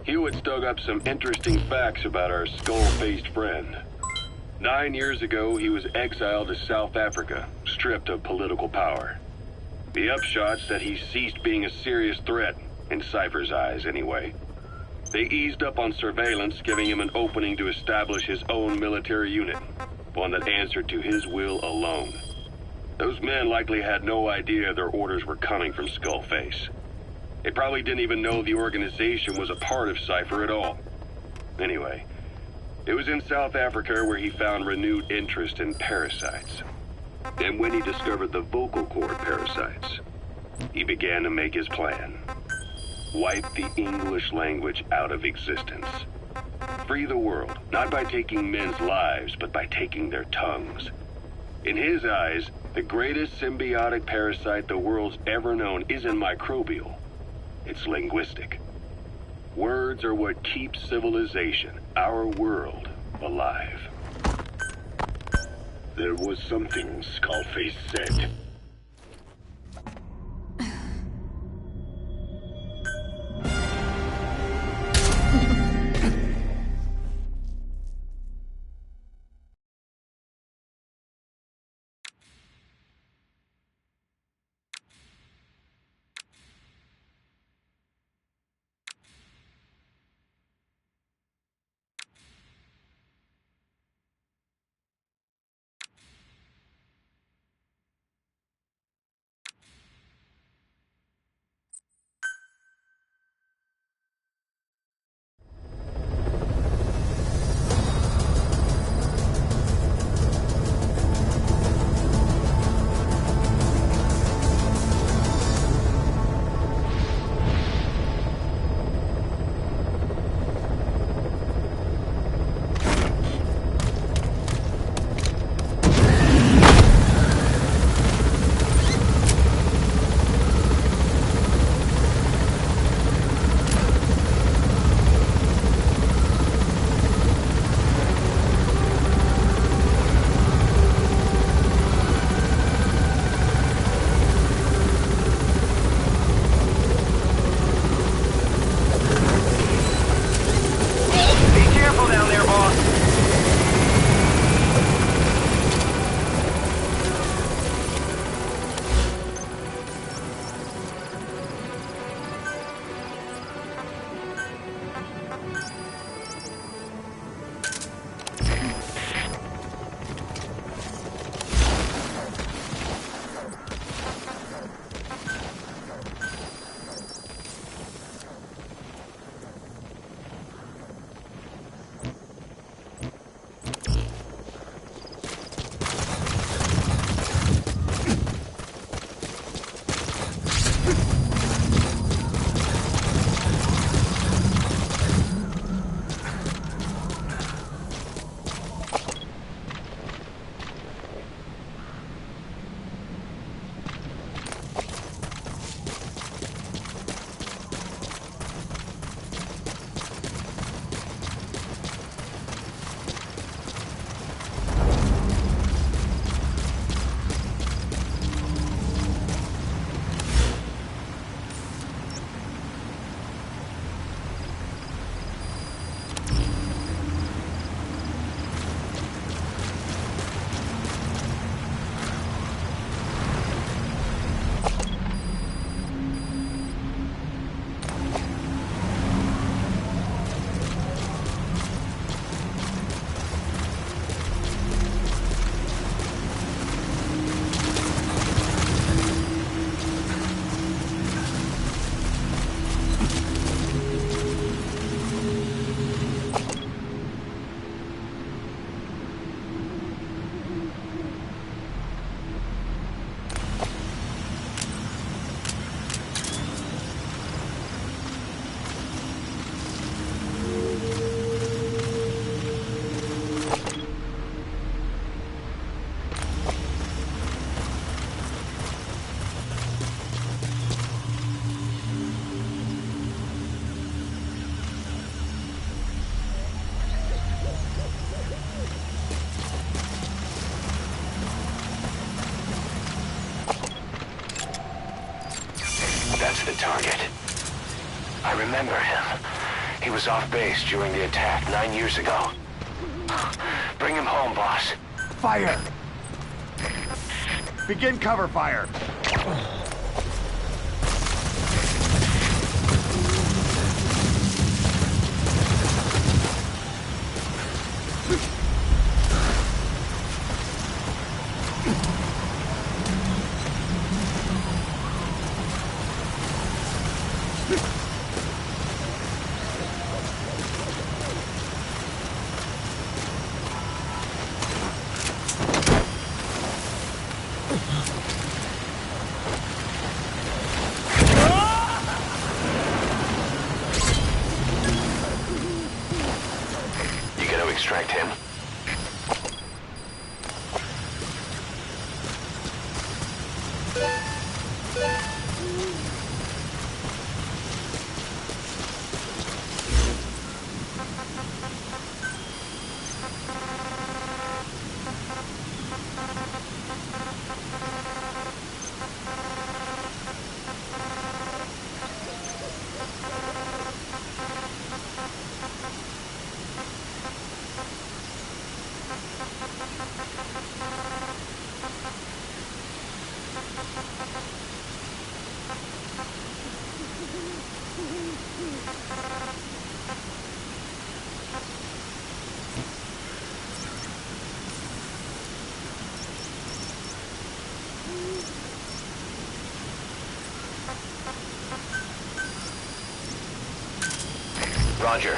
Hewitt's dug up some interesting facts about our skull-faced friend. 9 years ago, he was exiled to South Africa, stripped of political power. The upshot's that he ceased being a serious threat, in Cypher's eyes anyway. They eased up on surveillance, giving him an opening to establish his own military unit, one that answered to his will alone. Those men likely had no idea their orders were coming from Skullface. They probably didn't even know the organization was a part of Cypher at all. Anyway, it was in South Africa where he found renewed interest in parasites. And when he discovered the vocal cord parasites, he began to make his plan. Wipe the English language out of existence. Free the world, not by taking men's lives, but by taking their tongues. In his eyes, the greatest symbiotic parasite the world's ever known isn't microbial. It's linguistic. Words are what keeps civilization, our world, alive. There was something Skullface said. That's the target. I remember him. He was off base during the attack 9 years ago. Bring him home, boss. Fire! Begin cover fire! Extract him. Roger.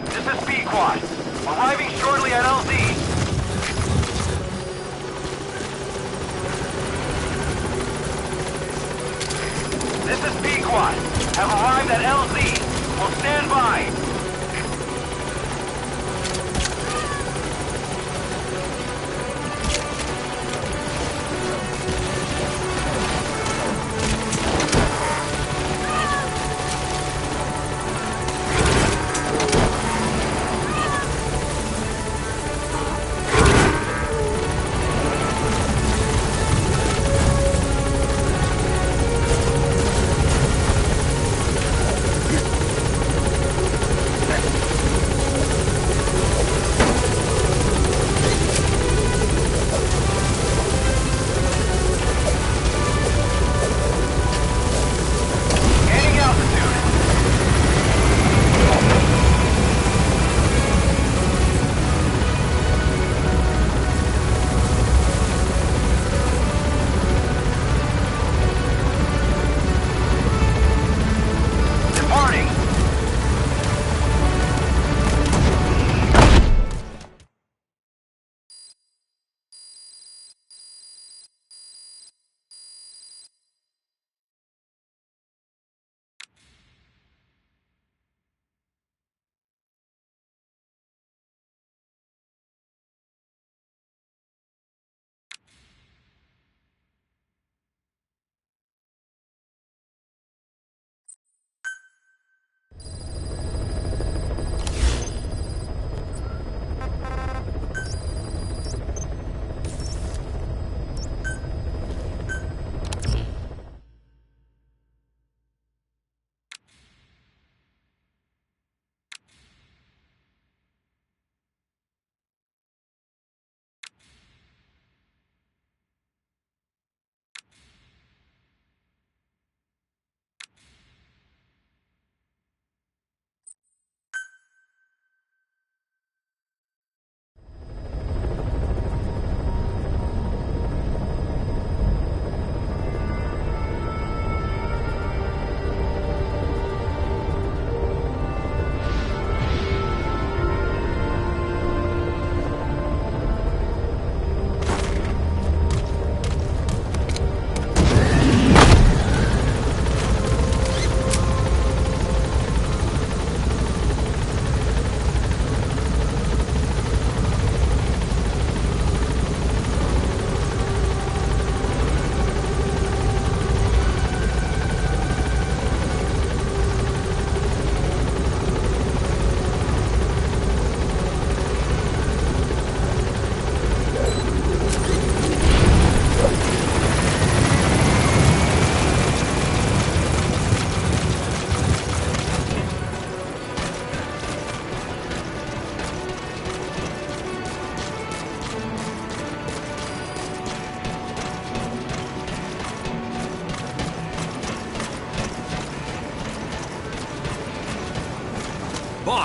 This is Pequod. Arriving shortly at LZ. This is Pequod. Have arrived at LZ. Will stand by.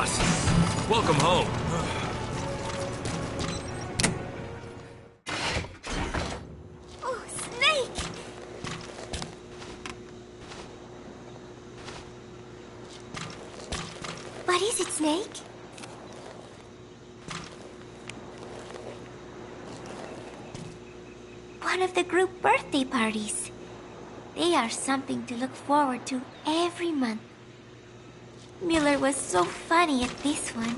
boss. Welcome home. Oh, Snake! What is it, Snake? One of the group birthday parties. They are something to look forward to every month. Miller was so funny at this one.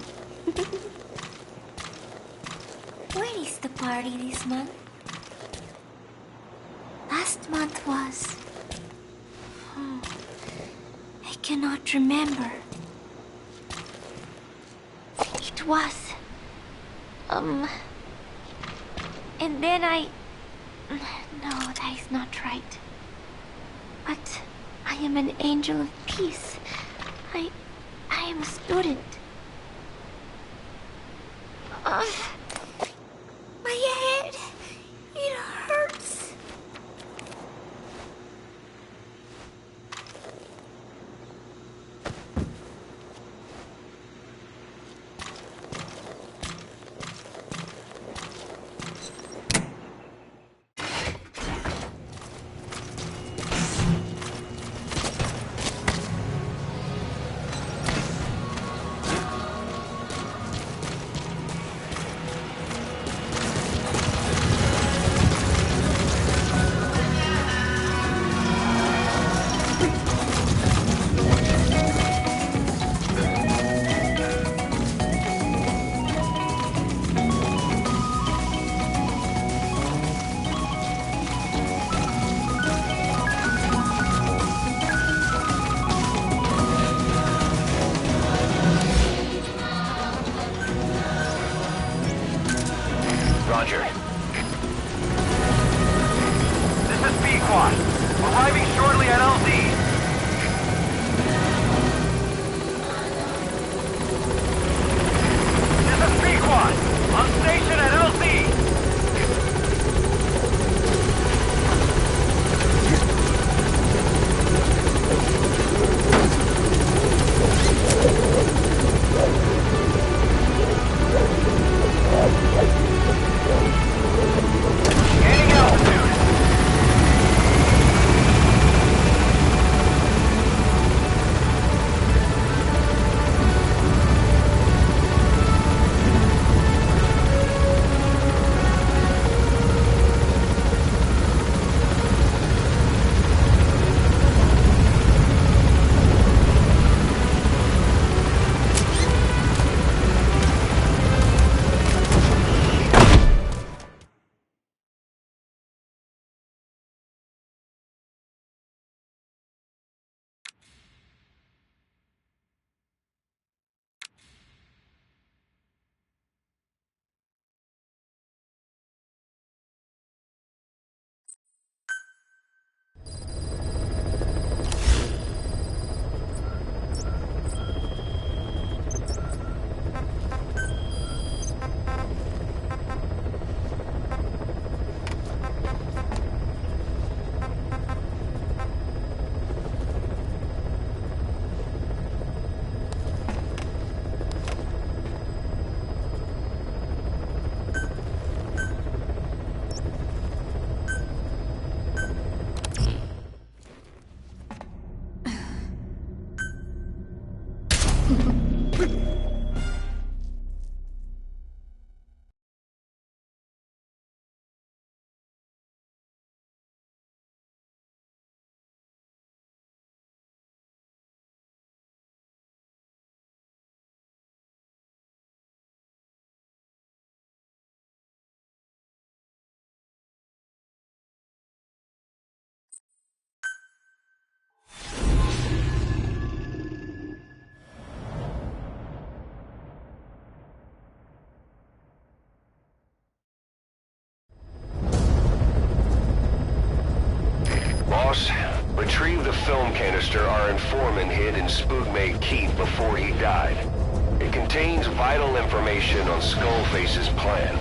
When is the party this month? Last month was... I cannot remember. It was... And then I... No, that is not right. But I am an angel of peace. I am a student. My head, it hurts. Roger. This is Pequod. Arriving shortly at LZ. This is Pequod. On station at LZ. Gaining altitude. Boss, retrieve the film canister our informant hid in Spoogmay Keep before he died. It contains vital information on Skullface's plan.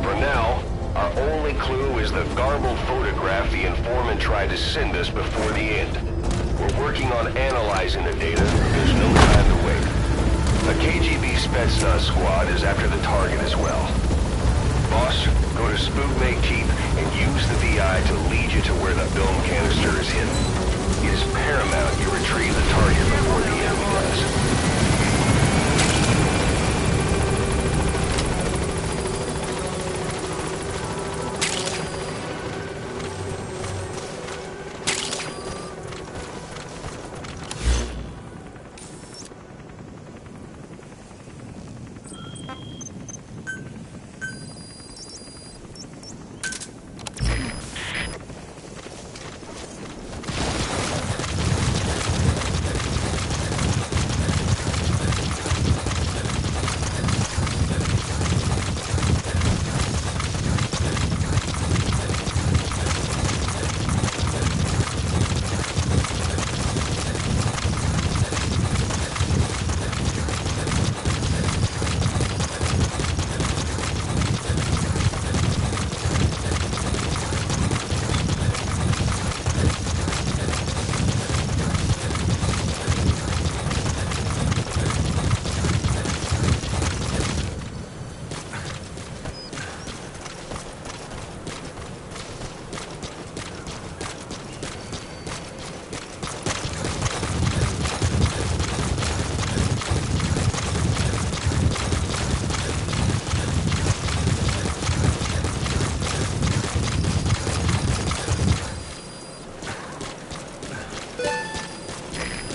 For now, our only clue is the garbled photograph the informant tried to send us before the end. We're working on analyzing the data. There's no time to wait. A KGB Spetsnaz squad is after the target as well. Boss, go to Spookmate Keep and use the VI to lead you to where the film canister is hidden. It is paramount you retrieve the target before the enemy does.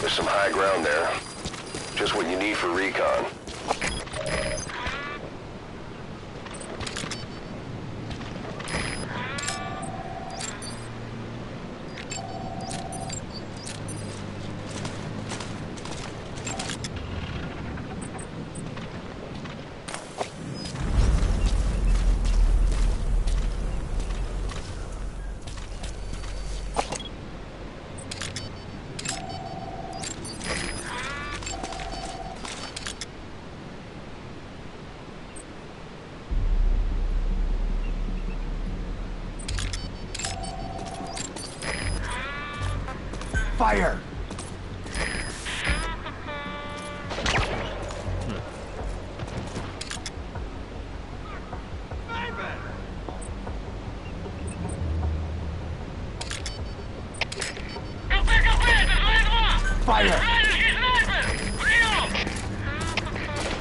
There's some high ground there. Just what you need for recon. Fire! Fire!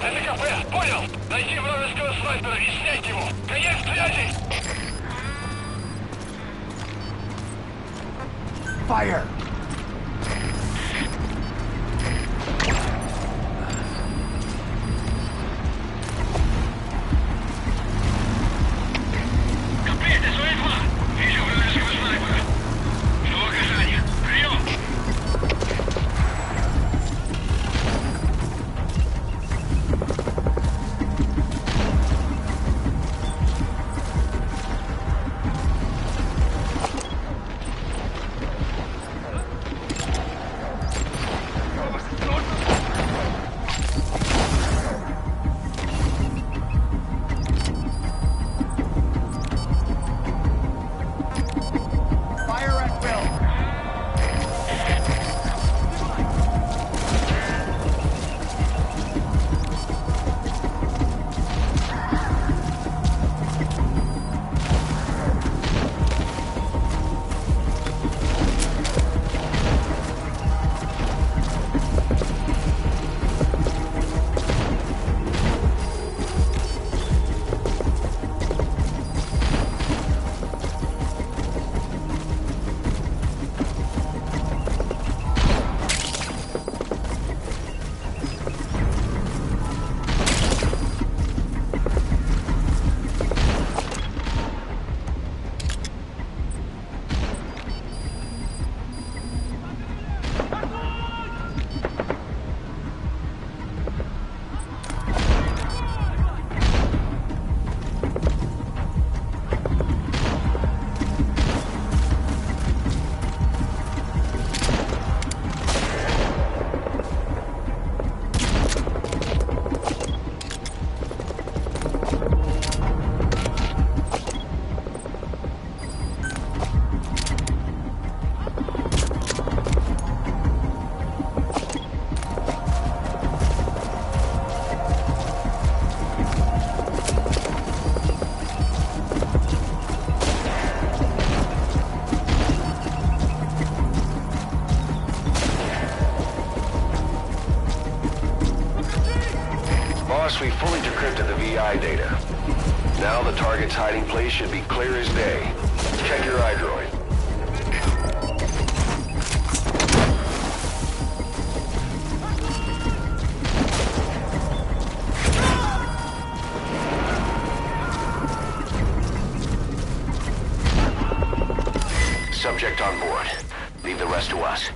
Это КП, понял! Найти вражеского снайпера и снять его! Конец связи! Fire! Boss, we fully decrypted the VI data. Now the target's hiding place should be clear as day. Check your iDroid. Subject on board. Leave the rest to us.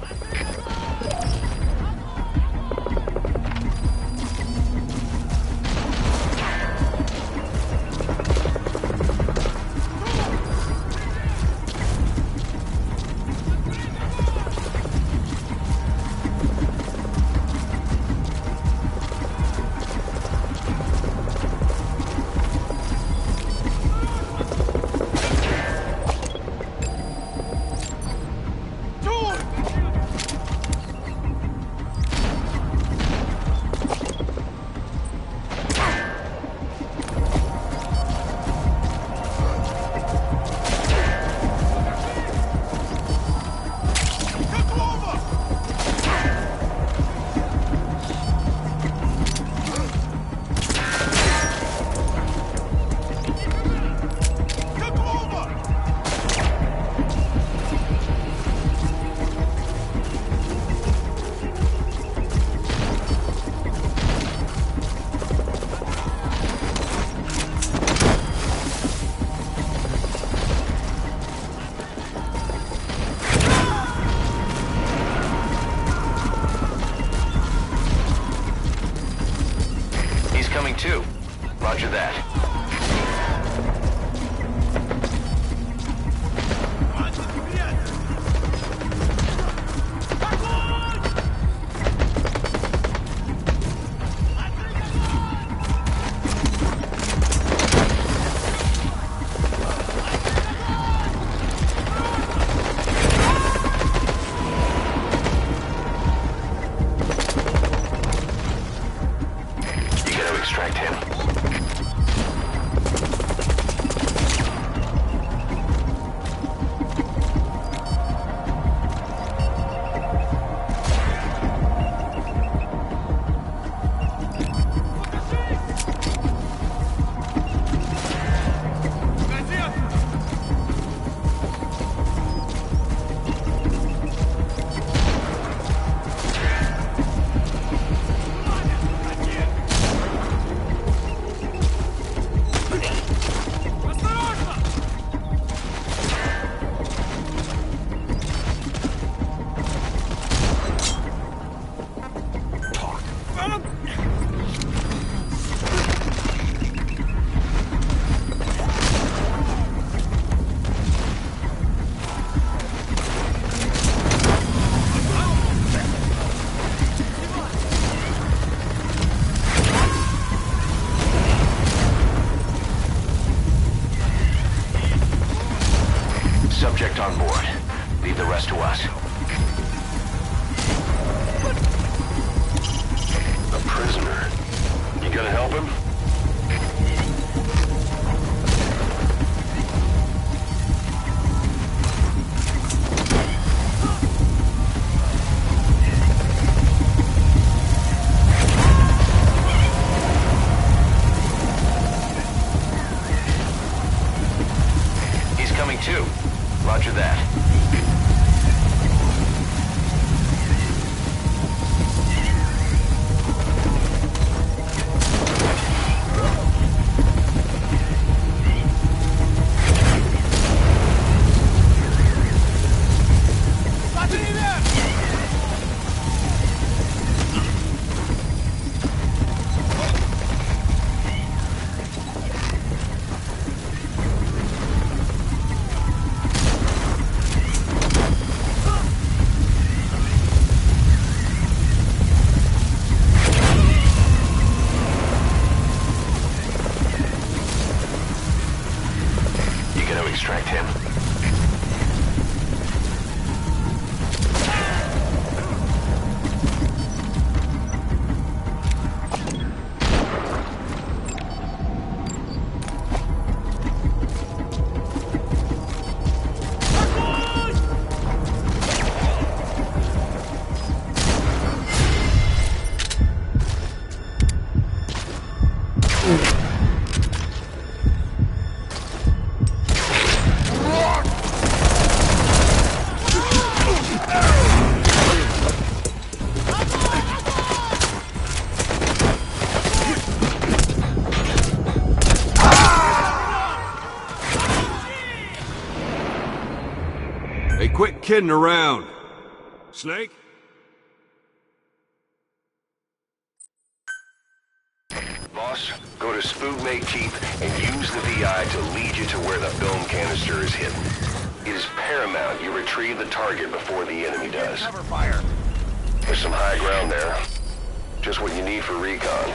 Coming too. Roger that. Extract him. Subject on board. Leave the rest to us. A prisoner. You gonna help him? He's coming too. Roger that. Hey, quit kidding around. Snake? Boss, go to Spookmate Keep and use the VI to lead you to where the film canister is hidden. It is paramount you retrieve the target before the enemy does. Cover fire. There's some high ground there. Just what you need for recon.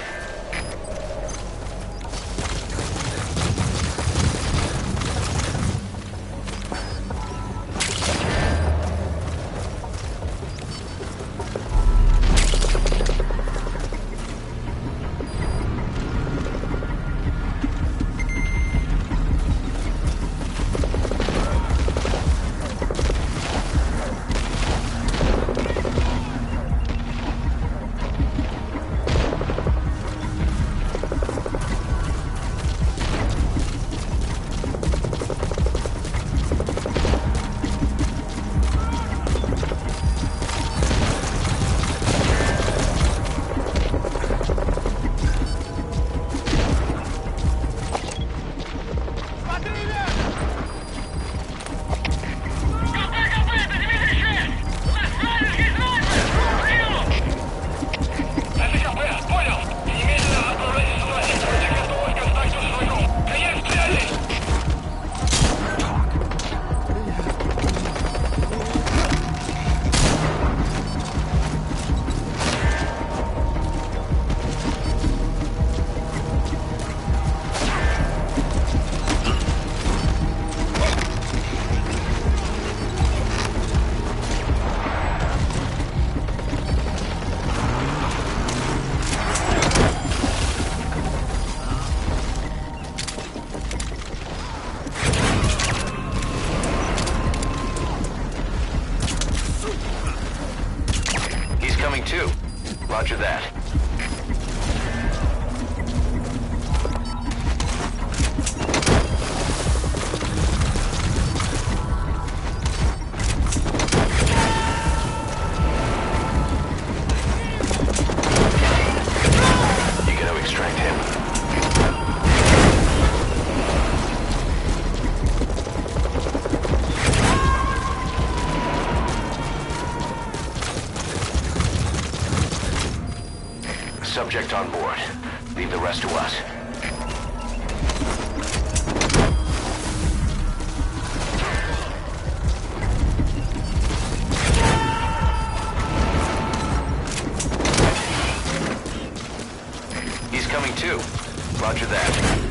Coming too. Roger that. You gonna extract him? Subject on board. Leave the rest to us. He's coming too. Roger that.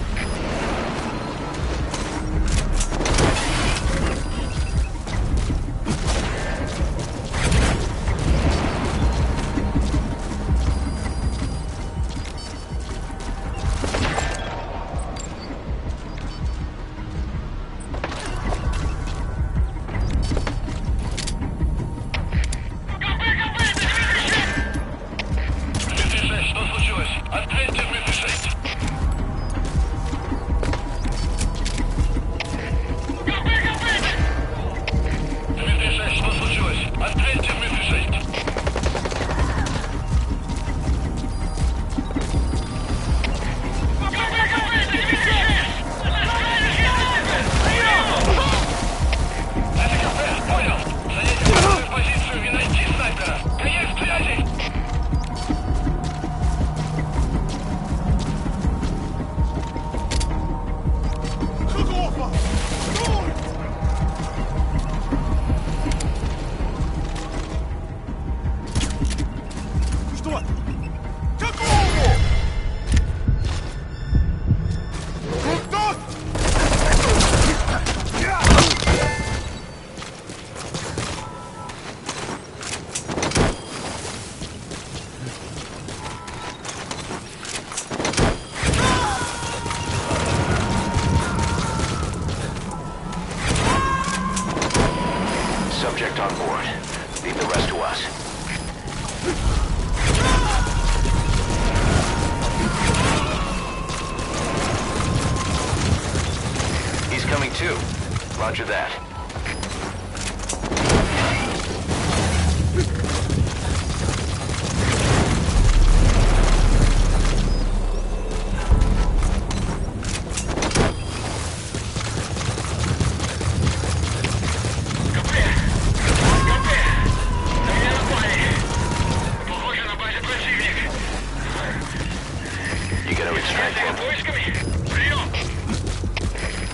Roger that.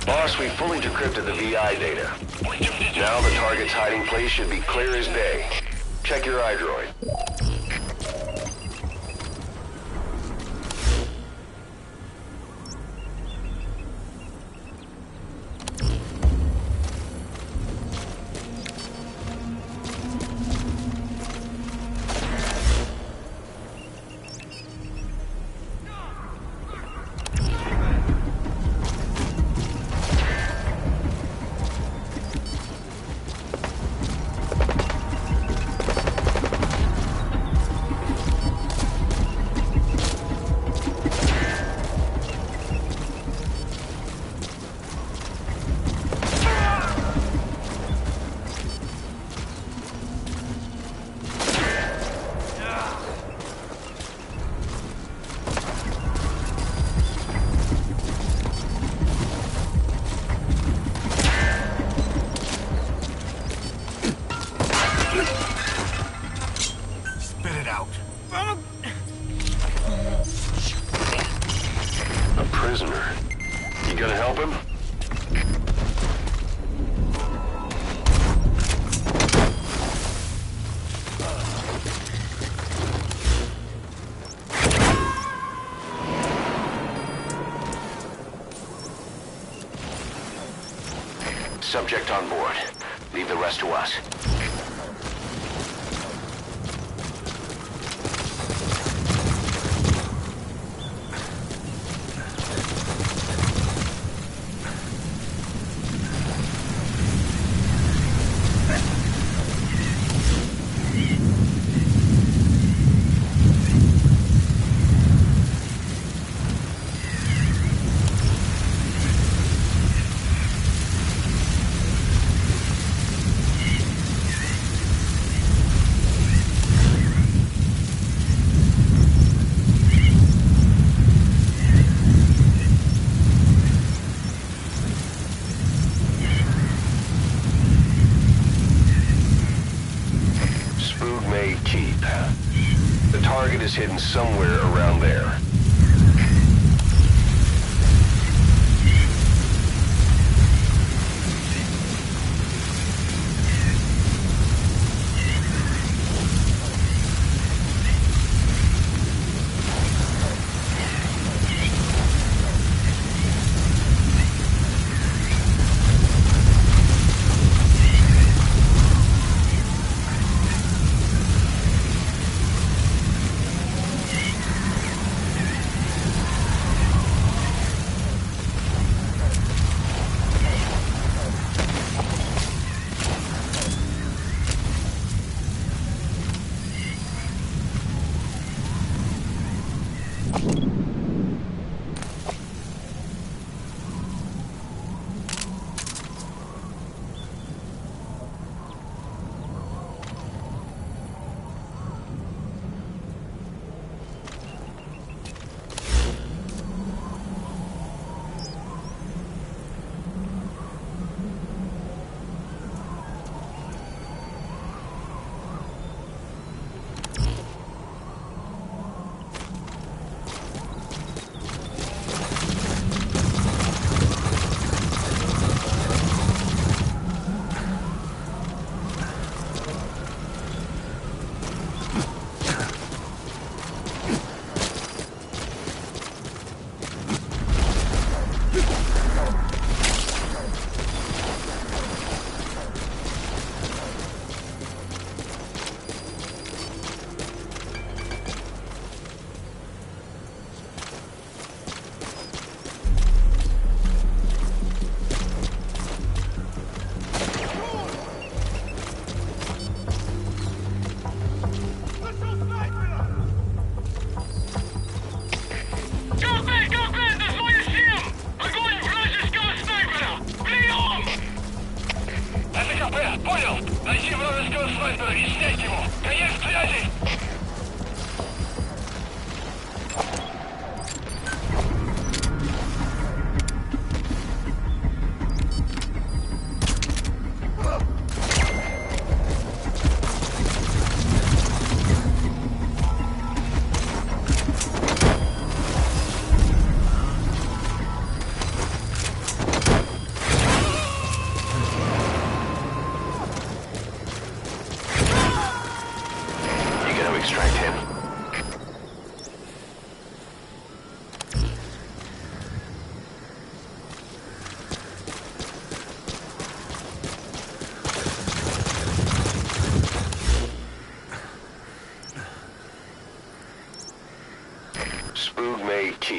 Boss, we fully decrypted the VI data. Now the target's hiding place should be clear as day. Check your iDroid. Prisoner. You gonna help him? Subject on board. Leave the rest to us. Keep. The target is hidden somewhere around there.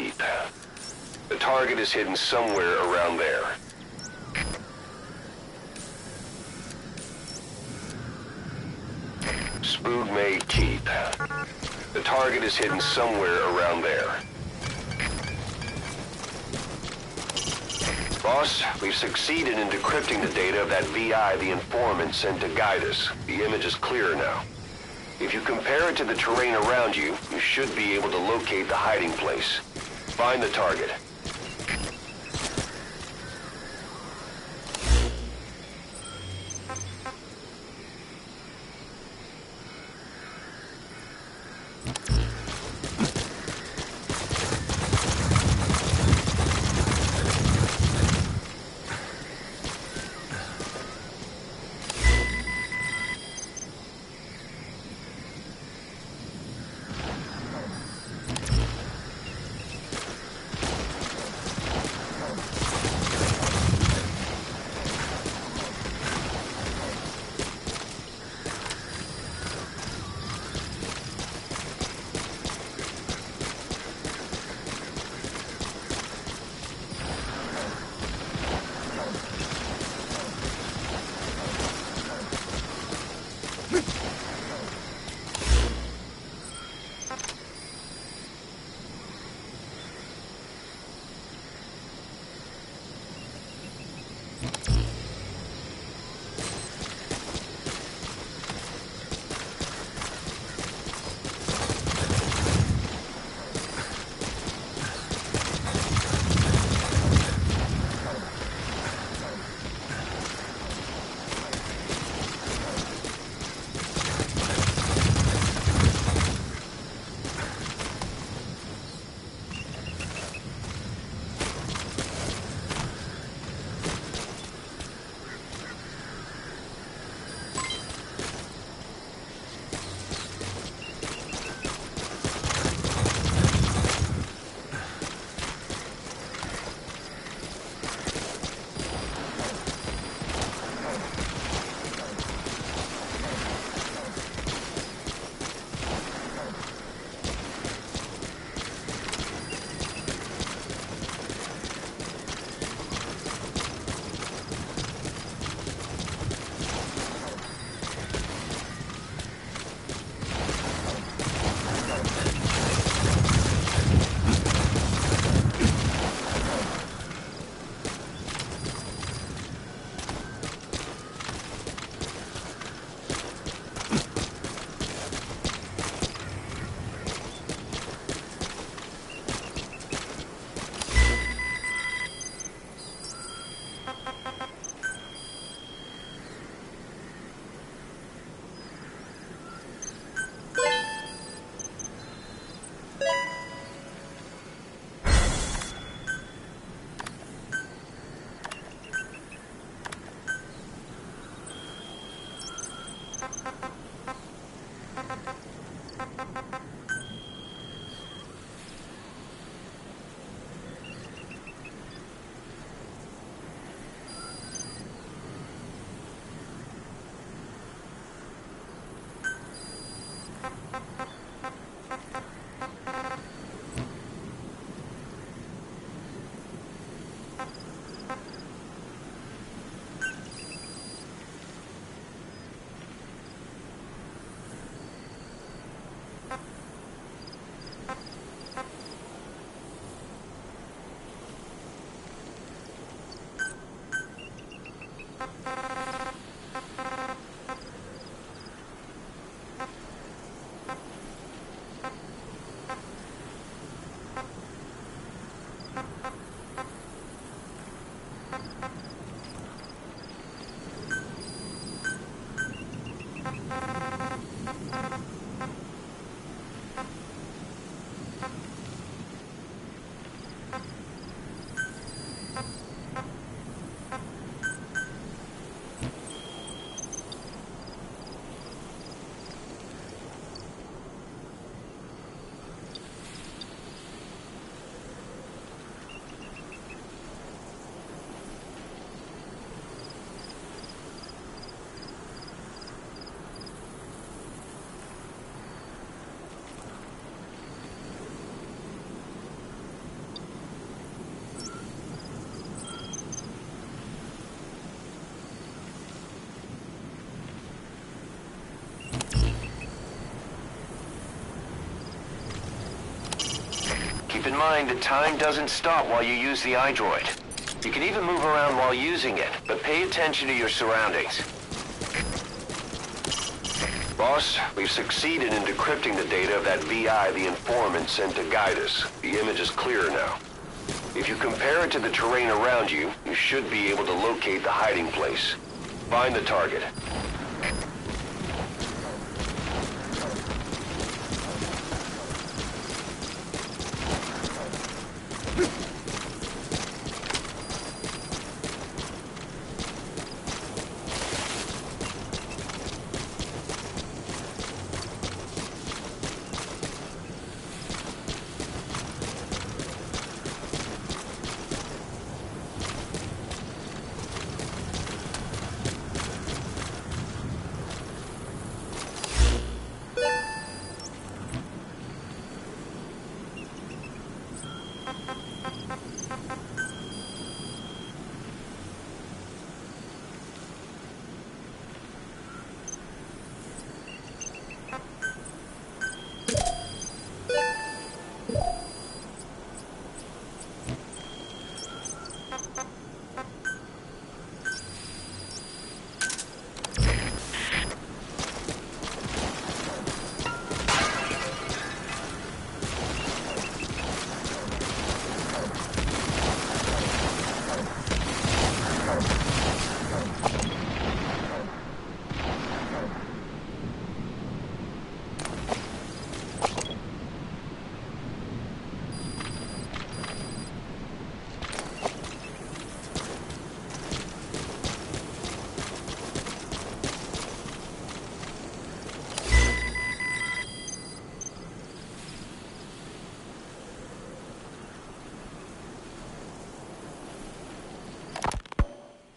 Keep. The target is hidden somewhere around there. Spoog May Keep. The target is hidden somewhere around there. Boss, we've succeeded in decrypting the data of that VI the informant sent to guide us. The image is clearer now. If you compare it to the terrain around you, you should be able to locate the hiding place. Find the target. Keep in mind that time doesn't stop while you use the iDroid. You can even move around while using it, but pay attention to your surroundings. Boss, we've succeeded in decrypting the data of that VI the informant sent to guide us. The image is clearer now. If you compare it to the terrain around you, you should be able to locate the hiding place. Find the target.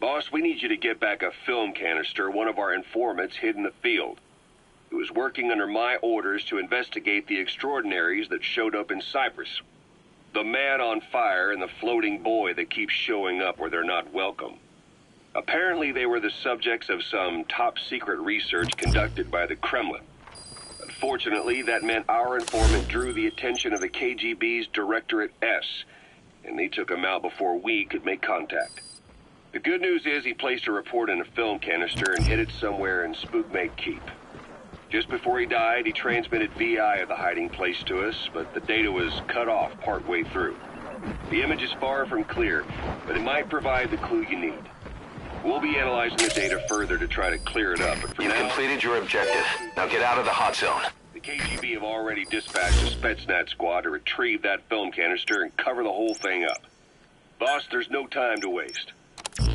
Boss, we need you to get back a film canister one of our informants hid in the field. He was working under my orders to investigate the extraordinaries that showed up in Cyprus. The man on fire and the floating boy that keeps showing up where they're not welcome. Apparently they were the subjects of some top-secret research conducted by the Kremlin. Unfortunately, that meant our informant drew the attention of the KGB's Directorate S, and they took him out before we could make contact. The good news is he placed a report in a film canister and hid it somewhere in Spookmate Keep. Just before he died, he transmitted VI of the hiding place to us, but the data was cut off partway through. The image is far from clear, but it might provide the clue you need. We'll be analyzing the data further to try to clear it up, but for You've now... completed your objective. Now get out of the hot zone. The KGB have already dispatched a Spetsnaz squad to retrieve that film canister and cover the whole thing up. Boss, there's no time to waste.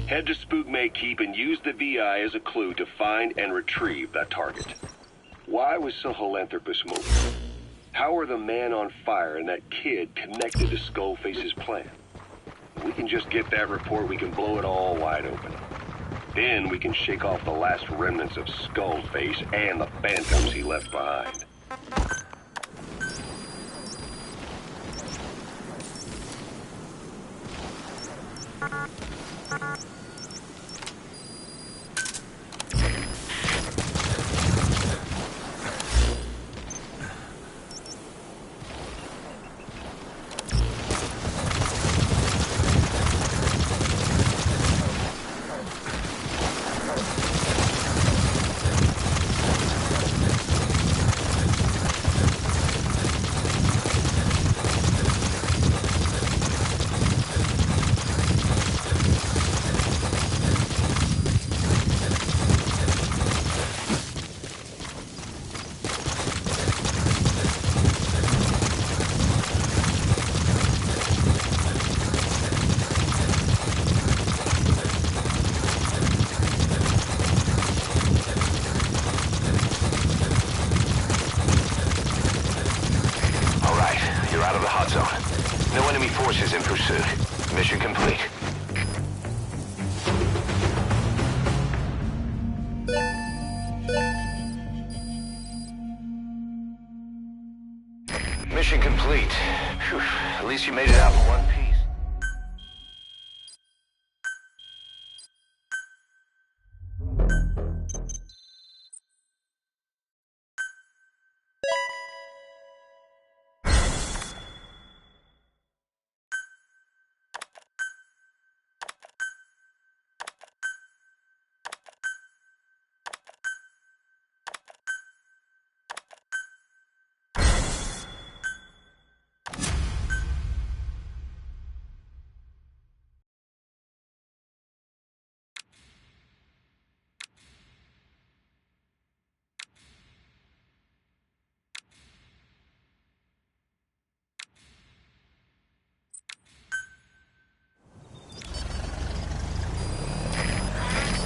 Head to Spookmate Keep and use the VI as a clue to find and retrieve that target. Why was Sahelanthropus moving? How are the man on fire and that kid connected to Skullface's plan? If we can just get that report, we can blow it all wide open. Then we can shake off the last remnants of Skullface and the phantoms he left behind. No enemy forces in pursuit. Mission complete. Mission complete. Whew. At least you made it out in one piece.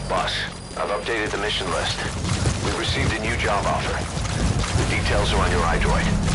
Boss, I've updated the mission list. We've received a new job offer. The details are on your iDroid.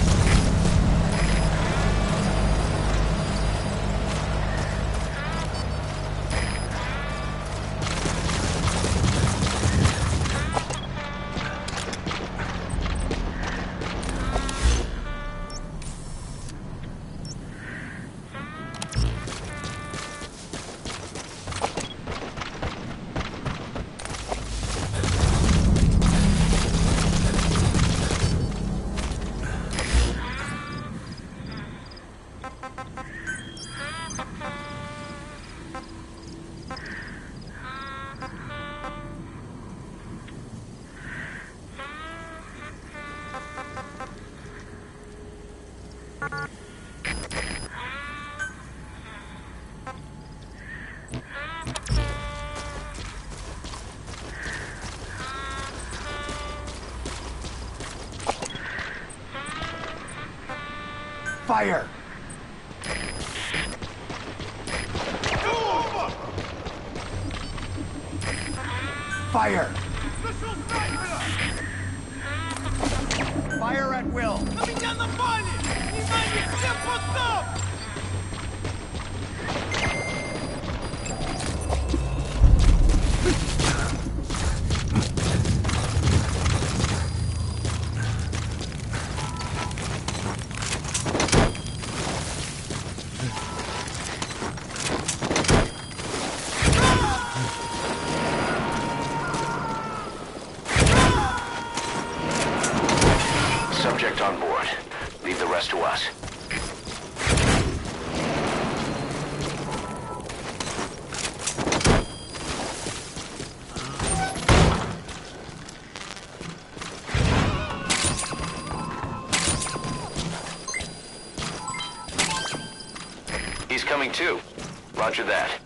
Fire! Fire! Fire at will! Subject on board. Leave the rest to us. He's coming too. Roger that.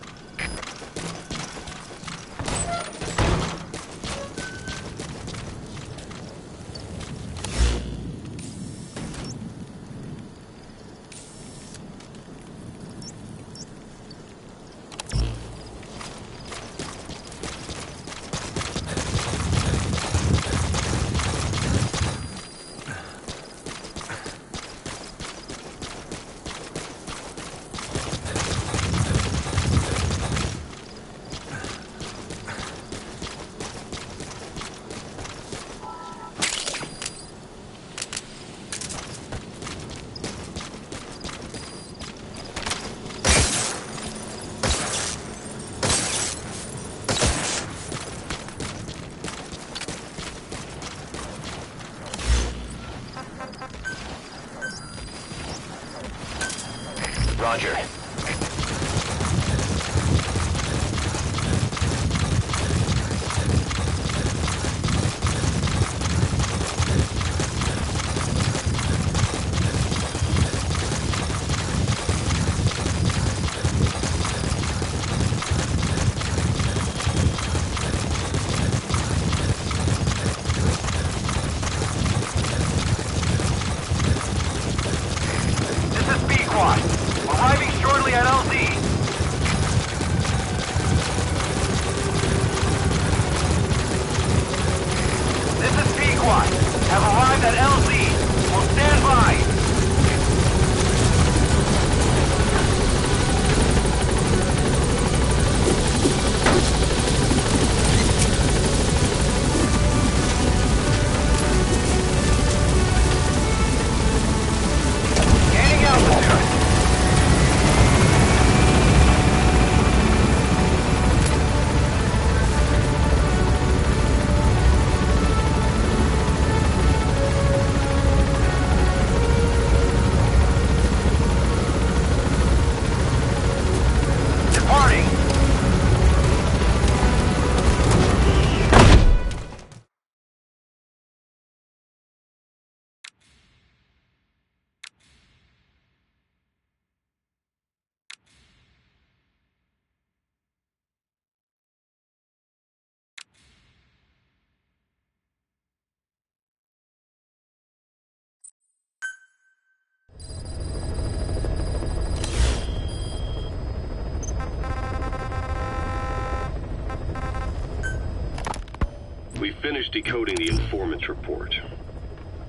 We finished decoding the informant's report.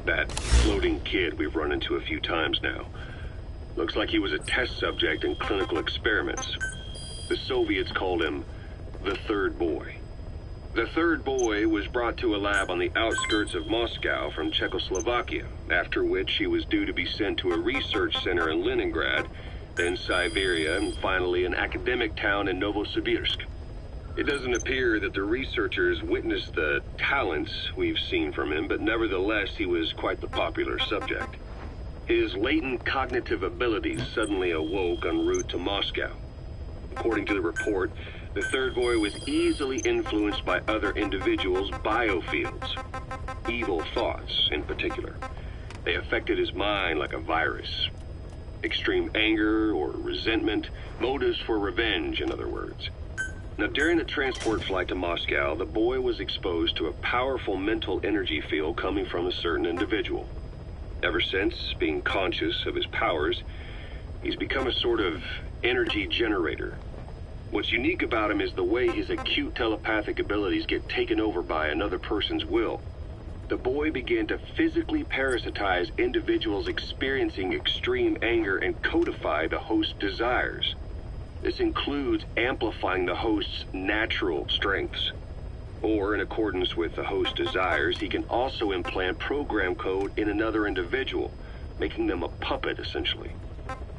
That floating kid we've run into a few times now. Looks like he was a test subject in clinical experiments. The Soviets called him the Third Boy. The Third Boy was brought to a lab on the outskirts of Moscow from Czechoslovakia, after which he was due to be sent to a research center in Leningrad, then Siberia, and finally an academic town in Novosibirsk. It doesn't appear that the researchers witnessed the talents we've seen from him, but nevertheless he was quite the popular subject. His latent cognitive abilities suddenly awoke en route to Moscow. According to the report, the Third Boy was easily influenced by other individuals' biofields. Evil thoughts, in particular. They affected his mind like a virus. Extreme anger or resentment, motives for revenge, in other words. Now, during the transport flight to Moscow, the boy was exposed to a powerful mental energy field coming from a certain individual. Ever since, being conscious of his powers, he's become a sort of energy generator. What's unique about him is the way his acute telepathic abilities get taken over by another person's will. The boy began to physically parasitize individuals experiencing extreme anger and codify the host's desires. This includes amplifying the host's natural strengths. Or, in accordance with the host's desires, he can also implant program code in another individual, making them a puppet, essentially.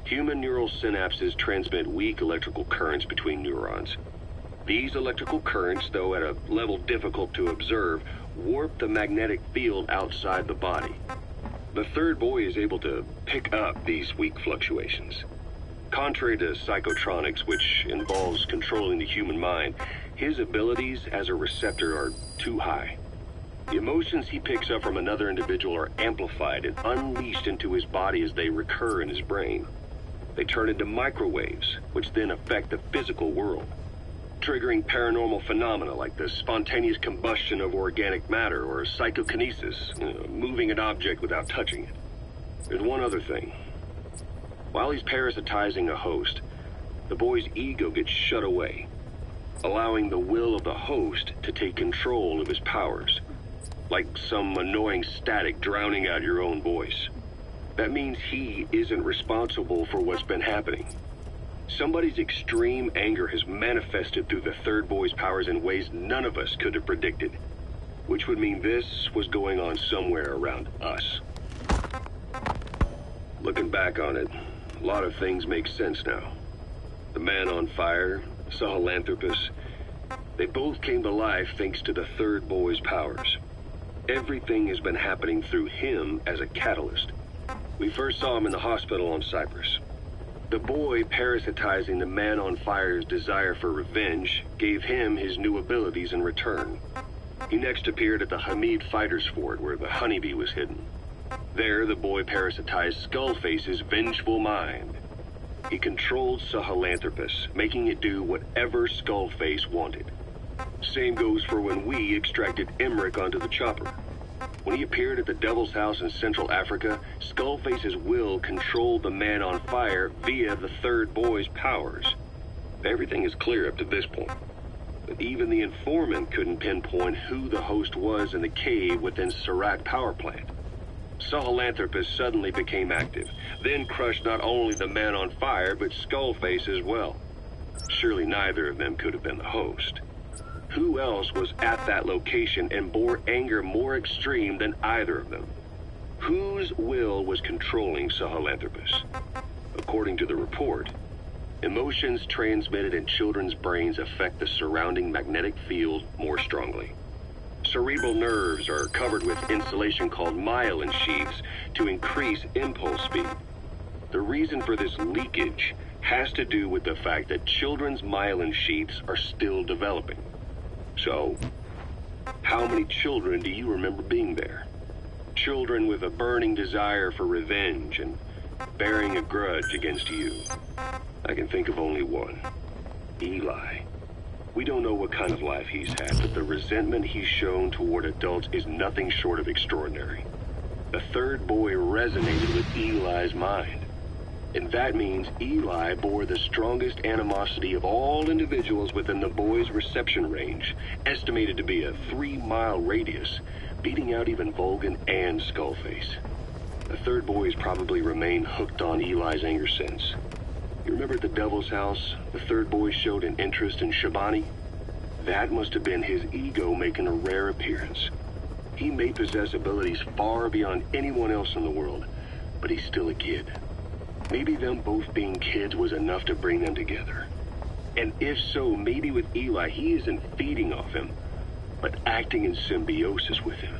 Human neural synapses transmit weak electrical currents between neurons. These electrical currents, though at a level difficult to observe, warp the magnetic field outside the body. The Third Boy is able to pick up these weak fluctuations. Contrary to psychotronics, which involves controlling the human mind, his abilities as a receptor are too high. The emotions he picks up from another individual are amplified and unleashed into his body as they recur in his brain. They turn into microwaves, which then affect the physical world, triggering paranormal phenomena like the spontaneous combustion of organic matter or psychokinesis, moving an object without touching it. There's one other thing. While he's parasitizing a host, the boy's ego gets shut away, allowing the will of the host to take control of his powers, like some annoying static drowning out your own voice. That means he isn't responsible for what's been happening. Somebody's extreme anger has manifested through the Third Boy's powers in ways none of us could have predicted, which would mean this was going on somewhere around us. Looking back on it, a lot of things make sense now. The man on fire, Sahelanthropus, they both came to life thanks to the Third Boy's powers. Everything has been happening through him as a catalyst. We first saw him in the hospital on Cyprus. The boy parasitizing the man on fire's desire for revenge gave him his new abilities in return. He next appeared at the Hamid Fighter's Fort where the honeybee was hidden. There, the boy parasitized Skullface's vengeful mind. He controlled Sahelanthropus, making it do whatever Skullface wanted. Same goes for when we extracted Emmerich onto the chopper. When he appeared at the Devil's House in Central Africa, Skullface's will controlled the man on fire via the Third Boy's powers. Everything is clear up to this point. But even the informant couldn't pinpoint who the host was in the cave within Serac power plant. Sahelanthropus suddenly became active, then crushed not only the man on fire, but Skullface as well. Surely neither of them could have been the host. Who else was at that location and bore anger more extreme than either of them? Whose will was controlling Sahelanthropus? According to the report, emotions transmitted in children's brains affect the surrounding magnetic field more strongly. Cerebral nerves are covered with insulation called myelin sheaths to increase impulse speed. The reason for this leakage has to do with the fact that children's myelin sheaths are still developing. So, how many children do you remember being there? Children with a burning desire for revenge and bearing a grudge against you. I can think of only one. Eli. We don't know what kind of life he's had, but the resentment he's shown toward adults is nothing short of extraordinary. The Third Boy resonated with Eli's mind. And that means Eli bore the strongest animosity of all individuals within the boy's reception range, estimated to be a 3-mile radius, beating out even Volgan and Skullface. The third boy's probably remained hooked on Eli's anger since. You remember at the Devil's House, the third boy showed an interest in Shabani? That must have been his ego making a rare appearance. He may possess abilities far beyond anyone else in the world, but he's still a kid. Maybe them both being kids was enough to bring them together. And if so, maybe with Eli, he isn't feeding off him, but acting in symbiosis with him.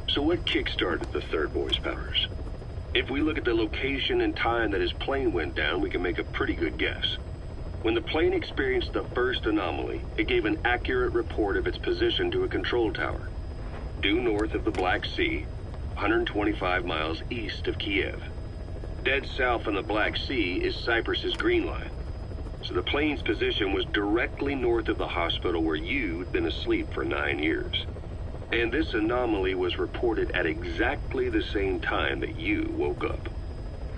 So what kickstarted the third boy's powers? If we look at the location and time that his plane went down, we can make a pretty good guess. When the plane experienced the first anomaly, it gave an accurate report of its position to a control tower, due north of the Black Sea, 125 miles east of Kiev. Dead south on the Black Sea is Cyprus's Green Line, so the plane's position was directly north of the hospital where you'd been asleep for 9 years. And this anomaly was reported at exactly the same time that you woke up.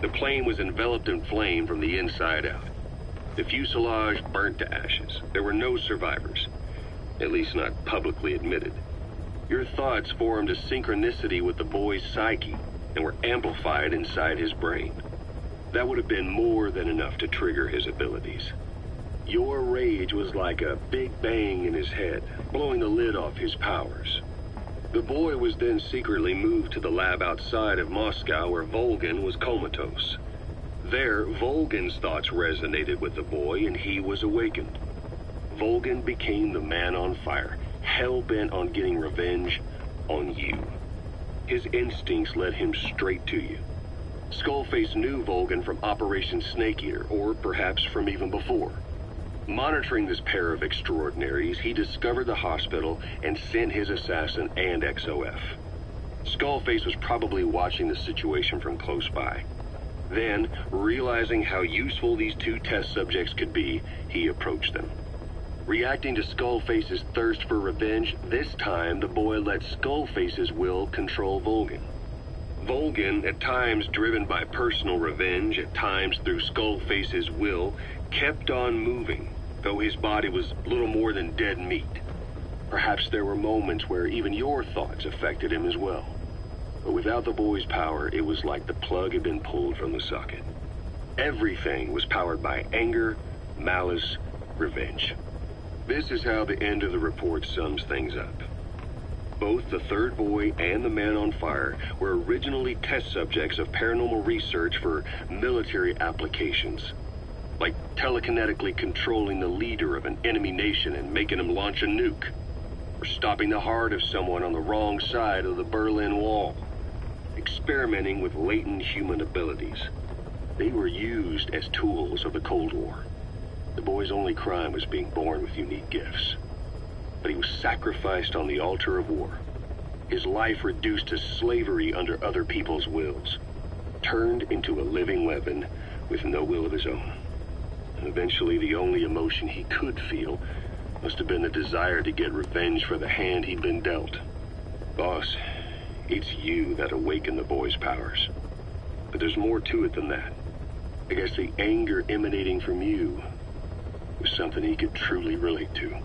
The plane was enveloped in flame from the inside out. The fuselage burnt to ashes. There were no survivors, at least not publicly admitted. Your thoughts formed a synchronicity with the boy's psyche and were amplified inside his brain. That would have been more than enough to trigger his abilities. Your rage was like a big bang in his head, blowing the lid off his powers. The boy was then secretly moved to the lab outside of Moscow where Volgan was comatose. There, Volgan's thoughts resonated with the boy and he was awakened. Volgan became the man on fire, hell-bent on getting revenge on you. His instincts led him straight to you. Skullface knew Volgan from Operation Snake Eater, or perhaps from even before. Monitoring this pair of extraordinaries, he discovered the hospital and sent his assassin and XOF. Skullface was probably watching the situation from close by. Then, realizing how useful these two test subjects could be, he approached them. Reacting to Skullface's thirst for revenge, this time the boy let Skullface's will control Volgan. Volgan, at times driven by personal revenge, at times through Skullface's will, kept on moving, though his body was little more than dead meat. Perhaps there were moments where even your thoughts affected him as well. But without the boy's power, it was like the plug had been pulled from the socket. Everything was powered by anger, malice, revenge. This is how the end of the report sums things up. Both the third boy and the man on fire were originally test subjects of paranormal research for military applications, like telekinetically controlling the leader of an enemy nation and making him launch a nuke, or stopping the heart of someone on the wrong side of the Berlin Wall, experimenting with latent human abilities. They were used as tools of the Cold War. The boy's only crime was being born with unique gifts. But he was sacrificed on the altar of war. His life reduced to slavery under other people's wills. Turned into a living weapon with no will of his own. And eventually the only emotion he could feel must have been the desire to get revenge for the hand he'd been dealt. Boss, it's you that awakened the boy's powers. But there's more to it than that. I guess the anger emanating from you was something he could truly relate to.